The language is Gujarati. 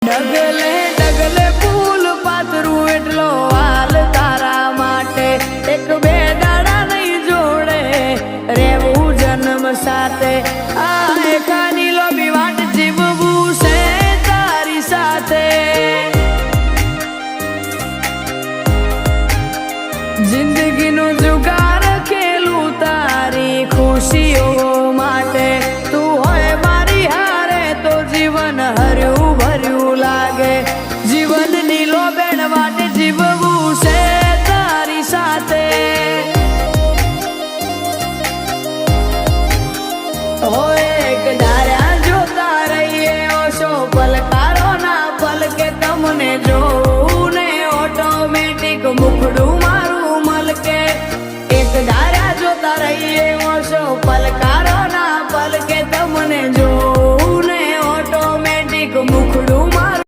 ડગલે ડગલે ફૂલ પાથરું એટલો હાલ તારા માટે એક બે દાડા નહીં જોડે રેવું જન્મ સાથે આ એકાની લોબી વાટ જીવવું છે તારી સાથે જિંદગીનું જુગાર ખેલું તારી ખુશીઓ માટે તું હોય મારી હારે તો જીવન હર્યું ભર્યું લાગે જીવનની લોબેણ વાટે જીવવું છે તારી સાથે હોય એક ધાર્યા જોતા રહીએ ઓશો પલકારો ના પલકે તમને જોઉં ને ઓટોમેટિક મુખડું મારું મલકે